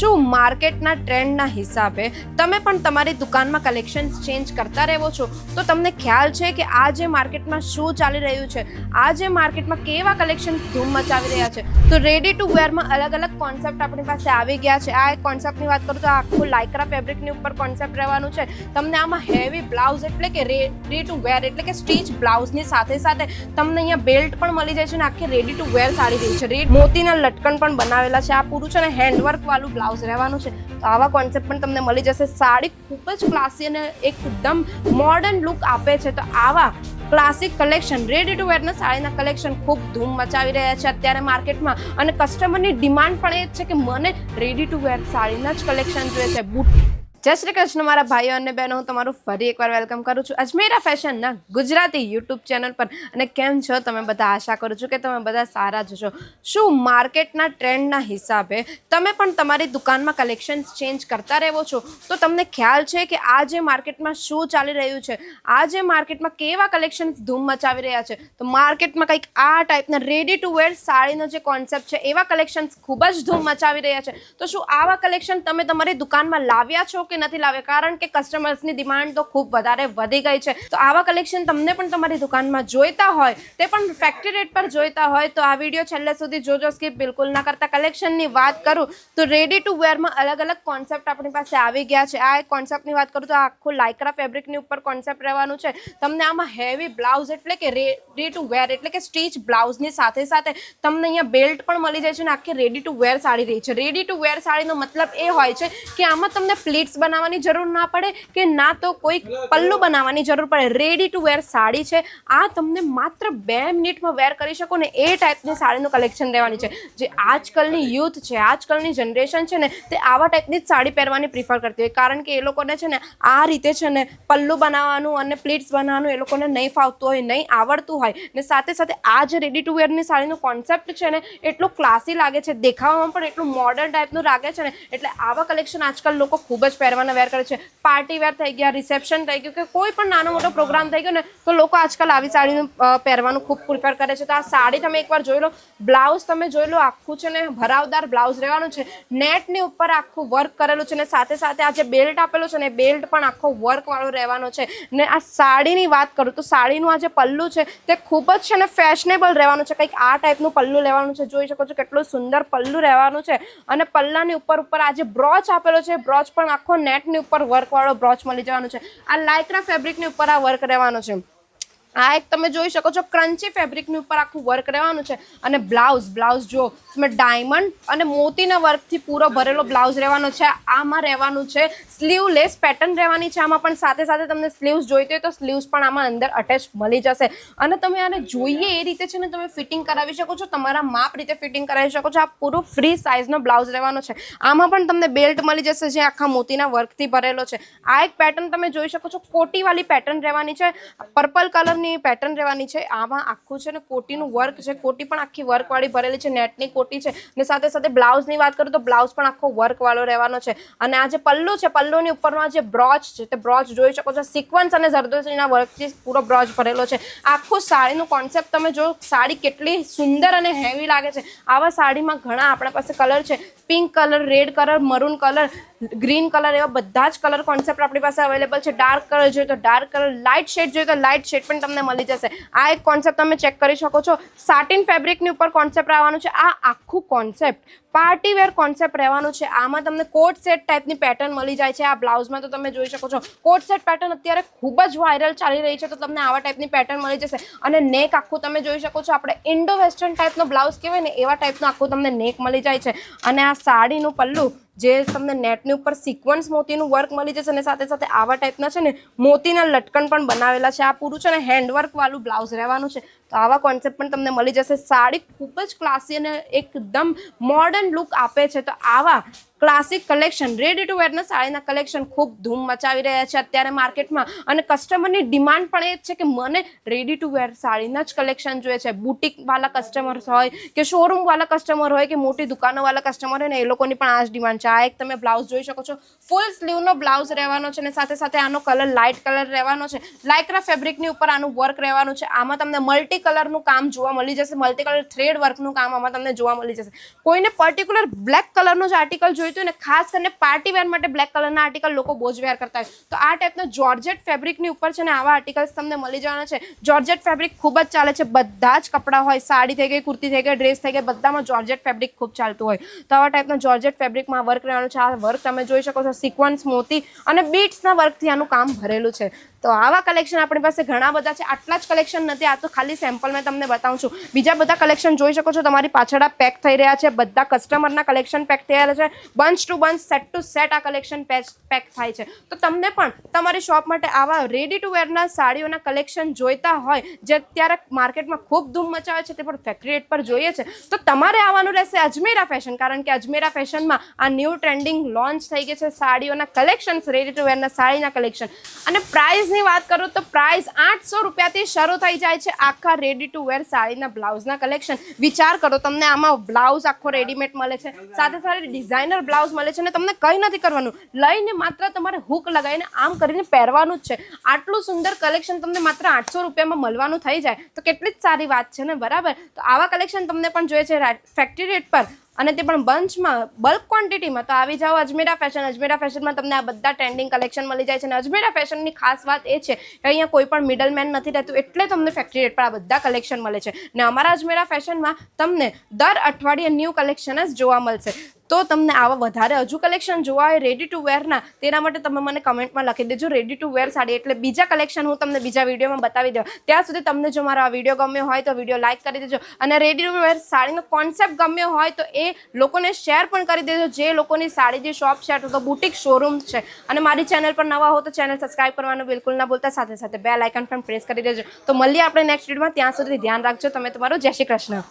શું માર્કેટના ટ્રેન્ડના હિસાબે તમે પણ તમારી દુકાનમાં કલેક્શન ચેન્જ કરતા રહેવો છો? તો તમને ખ્યાલ છે કે આજે માર્કેટમાં શું ચાલી રહ્યું છે, આજે માર્કેટમાં કેવા કલેક્શન ધૂમ મચાવી રહ્યા છે? તો રેડી ટુ વેરમાં અલગ અલગ કોન્સેપ્ટ આપણી પાસે આવી ગયા છે. આ એક કોન્સેપ્ટની વાત કરું તો આખું લાઇક્રા ફેબ્રિકની ઉપર કોન્સેપ્ટ રહેવાનું છે. તમને આમાં હેવી બ્લાઉઝ એટલે કે રેડી ટુ વેર એટલે કે સ્ટીચ બ્લાઉઝની સાથે સાથે તમને અહીંયા બેલ્ટ પણ મળી જાય છે અને આખી રેડી ટુ વેર સાડી રહી છે. મોતીના લટકન પણ બનાવેલા છે. આ પૂરું છે ને હેન્ડવર્ક વાળું બ્લાઉઝ રહેવાનું છે. તો આવા કોન્સેપ્ટ પણ તમને મળી જશે. સાડી ખૂબ જ ક્લાસી અને એકદમ મોડર્ન લુક આપે છે. તો આવા ક્લાસિક કલેક્શન રેડી ટુ વેરના સાડીના કલેક્શન ખૂબ ધૂમ મચાવી રહ્યા છે અત્યારે માર્કેટમાં. અને કસ્ટમરની ડિમાન્ડ પણ એ જ છે કે મને રેડી ટુ વેર સાડીના જ કલેક્શન જોઈએ છે. જય શ્રી કૃષ્ણ મારા ભાઈઓ અને બહેનો, હું તમારું ફરી એકવાર વેલકમ કરું છું અજમેરા ફેશનના ગુજરાતી યુટ્યુબ ચેનલ પર. અને કેમ છો તમે બધા? આશા કરું છું કે તમે બધા સારા જ છો. શું માર્કેટના ટ્રેન્ડના હિસાબે તમે પણ તમારી દુકાનમાં કલેક્શન ચેન્જ કરતા રહેવો છો? તો તમને ખ્યાલ છે કે આજે માર્કેટમાં શું ચાલી રહ્યું છે, આજે માર્કેટમાં કેવા કલેક્શન ધૂમ મચાવી રહ્યા છે? તો માર્કેટમાં કંઈક આ ટાઈપના રેડી ટુ વેર સાડીનો જે કોન્સેપ્ટ છે એવા કલેક્શન ખૂબ જ ધૂમ મચાવી રહ્યા છે. તો શું આવા કલેક્શન તમે તમારી દુકાનમાં લાવ્યા છો કે નથી લાવ્યા? કારણ કે કસ્ટમર્સની ડિમાન્ડ તો ખૂબ વધારે વધી ગઈ છે. તો આવા કલેક્શન તમને પણ તમારી દુકાનમાં જોઈતા હોય, તે પણ ફેક્ટરી રેટ પર જોઈતા હોય તો આ વિડીયો છેલ્લે સુધી જોજો, સ્કીપ બિલકુલ ના કરતા. કલેક્શનની વાત કરું તો રેડી ટુ વેરમાં અલગ અલગ કોન્સેપ્ટ આપણી પાસે આવી ગયા છે. આ એક કોન્સેપ્ટની વાત કરું તો આખું લાઇક્રા ફેબ્રિકની ઉપર કોન્સેપ્ટ રહેવાનું છે. તમને આમાં હેવી બ્લાઉઝ એટલે કે રેડી ટુ વેર એટલે કે સ્ટીચ બ્લાઉઝની સાથે સાથે તમને અહીંયા બેલ્ટ પણ મળી જાય છે અને આખી રેડી ટુ વેર સાડી રહી છે. રેડી ટુ વેર સાડીનો મતલબ એ હોય છે કે આમાં તમને પ્લીટ્સ બનાવવાની જરૂર ના પડે કે ના તો કોઈ પલ્લુ બનાવવાની જરૂર પડે. રેડી ટુ વેર સાડી છે આ. તમને માત્ર 2 મિનિટમાં વેર કરી શકો ને એ ટાઈપની સાડીનું કલેક્શન રહેવાની છે. જે આજકાલની યુથ છે, આજકાલની જનરેશન છે ને, તે આવા ટાઈપની જ સાડી પહેરવાની પ્રિફર કરતી હોય. કારણ કે એ લોકોને છે ને આ રીતે છે ને પલ્લુ બનાવવાનું અને પ્લીટ્સ બનાવવાનું એ લોકોને નહીં ફાવતું હોય, નહીં આવડતું હોય. ને સાથે સાથે આ જે રેડી ટુ વેરની સાડીનો કોન્સેપ્ટ છે ને એટલું ક્લાસી લાગે છે, દેખાવામાં પણ એટલું મોડર્ન ટાઈપનું લાગે છે ને, એટલે આવા કલેક્શન આજકાલ લોકો ખૂબ જ પહેરવાના વેર કરે છે. પાર્ટી વેર થઈ ગયા, રિસેપ્શન થઈ ગયું કે કોઈ પણ નાનો મોટો પ્રોગ્રામ થઈ ગયો ને તો લોકો આજકાલ આવી સાડીનું પહેરવાનું ખૂબ પ્રિફર કરે છે. તો આ સાડી તમે એકવાર જોઈ લો, બ્લાઉઝ તમે જોઈ લો, આખું છે ને ભરાવદાર બ્લાઉઝ રહેવાનું છે. નેટની ઉપર આખું વર્ક કરેલું છે ને સાથે સાથે આ જે બેલ્ટ આપેલો છે ને બેલ્ટ પણ આખો વર્ક વાળો રહેવાનો છે. ને આ સાડીની વાત કરું તો સાડીનું આ જે પલ્લુ છે તે ખૂબ જ છે ને ફેશનેબલ રહેવાનું છે. કંઈક આ ટાઈપનું પલ્લુ લેવાનું છે. જોઈ શકો છો કેટલું સુંદર પલ્લુ રહેવાનું છે. અને પલ્લાની ઉપર આ જે બ્રોચ આપેલો છે, બ્રોચ પણ આખો નેટની ઉપર વર્ક વાળો બ્રોચ મળી જવાનું છે. આ લાઇક્રા ફેબ્રિકની ઉપર આ વર્ક રહેવાનો છે. આ એક તમે જોઈ શકો છો ક્રન્ચી ફેબ્રિકની ઉપર આખું વર્ક રહેવાનું છે. અને બ્લાઉઝ જો તમે ડાયમંડ અને મોતીના વર્કથી પૂરો ભરેલો બ્લાઉઝ રહેવાનો છે. આમાં રહેવાનું છે સ્લીવલેસ પેટર્ન રહેવાની છે. આમાં પણ સાથે સાથે તમને સ્લીવ્સ જોઈતી હોય તો સ્લીવ્સ પણ આમાં અંદર અટેચ મળી જશે. અને તમે આને જોઈએ એ રીતે છે ને તમે ફિટિંગ કરાવી શકો છો, તમારા માપ રીતે ફિટિંગ કરાવી શકો છો. આ પૂરું ફ્રી સાઇઝનો બ્લાઉઝ રહેવાનો છે. આમાં પણ તમને બેલ્ટ મળી જશે જે આખા મોતીના વર્કથી ભરેલો છે. આ એક પેટર્ન તમે જોઈ શકો છો કોટીવાળી પેટર્ન રહેવાની છે. પર્પલ કલર પેટર્ન રહેવાની છે. આમાં આખું છે ને કોટીનું વર્ક છે. કોટી પણ આખી વર્ક વાળી ભરેલી છે, નેટની કોટી છે. ને સાથે સાથે બ્લાઉઝની વાત કરું તો બ્લાઉઝ પણ આખો વર્ક વાળો રહેવાનો છે. અને આ જે પલ્લુ છે, પલ્લુની ઉપરનો જે બ્રોચ છે તે બ્રોચ જોઈ શકો છો સિક્વન્સ અને ઝરદોસીના વર્કથી પૂરો બ્રોચ ભરેલો છે. આખું સાડીનું કોન્સેપ્ટ તમે જો, સાડી કેટલી સુંદર અને હેવી લાગે છે. આવા સાડીમાં ઘણા આપણા પાસે કલર છે. Pink colour, red colour, maroon colour, green colour, એવા બધા જ કલર કોન્સેપ્ટ આપણી પાસે અવેલેબલ છે. ડાર્ક કલર જોઈએ તો ડાર્ક કલર, લાઇટ શેડ જોઈએ તો લાઇટ શેડ પણ તમને મળી જશે. આ એક કોન્સેપ્ટ તમે ચેક કરી શકો છો. સાટિન ફેબ્રિકની ઉપર કોન્સેપ્ટ આવવાનું છે. આ આખું કોન્સેપ્ટ પાર્ટી વેર કોન્સેપ્ટ રહેવાનું છે. આમાં તમને કોટ સેટ ટાઈપની પેટર્ન મળી જાય છે. આ બ્લાઉઝમાં તો તમે જોઈ શકો છો કોટ સેટ પેટર્ન અત્યારે ખૂબ જ વાયરલ ચાલી રહી છે. તો તમને આવા ટાઈપની પેટર્ન મળી જશે. અને નેક આખું તમે જોઈ શકો છો આપણે ઇન્ડો વેસ્ટર્ન ટાઈપનો બ્લાઉઝ કહેવાય ને એવા ટાઈપનું આખું તમને નેક મળી જાય છે. અને આ સાડીનું પલ્લુ જે તમને નેટની ઉપર સિક્વન્સ મોતીનું વર્ક મળી જશે અને સાથે સાથે આવા ટાઈપના છે ને મોતીના લટકન પણ બનાવેલા છે. આ પૂરું છે ને હેન્ડવર્ક વાળું બ્લાઉઝ રહેવાનું છે. તો આવા કોન્સેપ્ટ પણ તમને મળી જશે. સાડી ખૂબ જ ક્લાસી અને એકદમ મોડર્ન લુક આપે છે. તો આવા ક્લાસિક કલેક્શન રેડી ટુ વેરના સાડીના કલેક્શન ખૂબ ધૂમ મચાવી રહ્યા છે અત્યારે માર્કેટમાં. અને કસ્ટમરની ડિમાન્ડ પણ એ જ છે કે મને રેડી ટુ વેર સાડીના જ કલેક્શન જોઈએ છે. બુટિકવાળા કસ્ટમર્સ હોય કે શોરૂમવાળા કસ્ટમર હોય કે મોટી દુકાનોવાળા કસ્ટમર હોય ને એ લોકોની પણ આ જ ડિમાન્ડ છે. આ એક તમે બ્લાઉઝ જોઈ શકો છો ફૂલ સ્લીવનો બ્લાઉઝ રહેવાનો છે. અને સાથે સાથે આનો કલર લાઇટ કલર રહેવાનો છે. લાઇક્રા ફેબ્રિકની ઉપર આનું વર્ક રહેવાનું છે. આમાં તમને મલ્ટી મલ્ટી કલરનું કામ જોવા મળી જશે, મલ્ટી કલર થ્રેડ વર્કનું કામ આમાં તમને જોવા મળી જશે. કોઈને પર્ટિક્યુલર બ્લેક કલરનો જ આર્ટિકલ જોઈતું હોય ને, ખાસ કરીને પાર્ટી વેર માટે બ્લેક કલરના આર્ટિકલ લોકો બહુ જ વેર કરતા હોય, તો આ ટાઈપનો જોર્જેટ ફેબ્રિકની ઉપર છે ને આવા આર્ટિકલ્સ તમને મળી જવાના છે. જોર્જેટ ફેબ્રિક ખૂબ જ ચાલે છે, બધા જ કપડાં હોય, સાડી થઈ ગઈ, કુર્તી થઈ ગઈ, ડ્રેસ થઈ ગઈ, બધામાં જોર્જેટ ફેબ્રિક ખૂબ ચાલતું હોય. તો આવા ટાઈપનો જોર્જેટ ફેબ્રિકમાં વર્ક રહેવાનું છે. આ વર્ક તમે જોઈ શકો છો, સિક્વન્સ, મોતી અને બીટ્સના વર્કથી આનું કામ ભરેલું છે. તો આવા કલેક્શન આપણી પાસે ઘણા બધા છે. આટલા જ કલેક્શન નથી, આ તો ખાલી સેમ્પલ મેં તમને બતાવું છું. બીજા બધા કલેક્શન જોઈ શકો છો, તમારી પાછળ આ પેક થઈ રહ્યા છે, બધા કસ્ટમરના કલેક્શન પેક થયેલા છે. Bunch to bunch, set to set આ કલેક્શન પેક થાય છે. તો તમને પણ તમારી શોપ માટે આવા રેડી ટુ વેરના સાડીઓના કલેક્શન જોઈતા હોય, જે અત્યારે માર્કેટમાં ખૂબ ધૂમ મચાવે છે, તે પણ ફેક્ટરી રેટ પર જોઈએ છે, તો તમારે આવવાનું રહેશે અજમેરા ફેશન. કારણ કે અજમેરા ફેશનમાં આ ન્યૂ ટ્રેન્ડિંગ લોન્ચ થઈ ગઈ છે સાડીઓના કલેક્શન્સ, રેડી ટુ વેરના સાડીના કલેક્શન. અને પ્રાઇસની વાત કરું તો પ્રાઇસ 800 રૂપિયાથી શરૂ થઈ જાય છે આખા રેડી ટુ વેર સાડીના બ્લાઉઝના કલેક્શન. વિચાર કરો, તમને આમાં બ્લાઉઝ આખો રેડીમેડ મળે છે, સાથે સાથે ડિઝાઇનર બ્લાઉઝ મળે છે, અને તમને કંઈ નથી કરવાનું, લઈને માત્ર તમારે હુક લગાવીને આમ કરીને પહેરવાનું જ છે. આટલું સુંદર કલેક્શન તમને માત્ર 800 રૂપિયામાં મળવાનું થઈ જાય તો કેટલી જ સારી વાત છે ને, બરાબર? તો આવા કલેક્શન તમને પણ જોઈએ છે ફેક્ટરી રેટ પર, અને તે પણ બંચમાં, બલ્ક ક્વોન્ટિટીમાં, તો આવી જાઓ અજમેરા ફેશન. અજમેરા ફેશનમાં તમને આ બધા ટ્રેન્ડિંગ કલેક્શન મળી જાય છે. અને અજમેરા ફેશનની ખાસ વાત એ છે કે અહીંયા કોઈ પણ મિડલ મેન નથી રહેતું, એટલે તમને ફેક્ટરી રેટ પર આ બધા કલેક્શન મળે છે. ને અમારા અજમેરા ફેશનમાં તમને દર અઠવાડિયે ન્યૂ કલેક્શન જ જોવા મળશે. તો તમને આવા વધારે હજુ કલેક્શન જોવા હોય રેડી ટુ વેરના, તેના માટે તમે મને કમેન્ટમાં લખી દેજો રેડી ટુ વેર સાડી, એટલે બીજા કલેક્શન હું તમને બીજા વિડીયોમાં બતાવી દઉં. ત્યાં સુધી તમને જો મારો આ વિડીયો ગમ્યો હોય તો વિડીયો લાઇક કરી દેજો, અને રેડી ટુ વેર સાડીનો કોન્સેપ્ટ ગમ્યો હોય તો એ લોકોને શેર પણ કરી દેજો, જે લોકોની સાડી જે શોપ છે અથવા તો બુટિક શોરૂમ છે. અને મારી ચેનલ પર નવા હો તો ચેનલ સબસ્ક્રાઇબ કરવાનું બિલકુલ ના ભૂલતા, સાથે સાથે બેલ આઇકન પણ પ્રેસ કરી દેજો. તો મળીએ આપણે નેક્સ્ટ વિડીયોમાં, ત્યાં સુધી ધ્યાન રાખજો તમે તમારું. જય શ્રી કૃષ્ણ.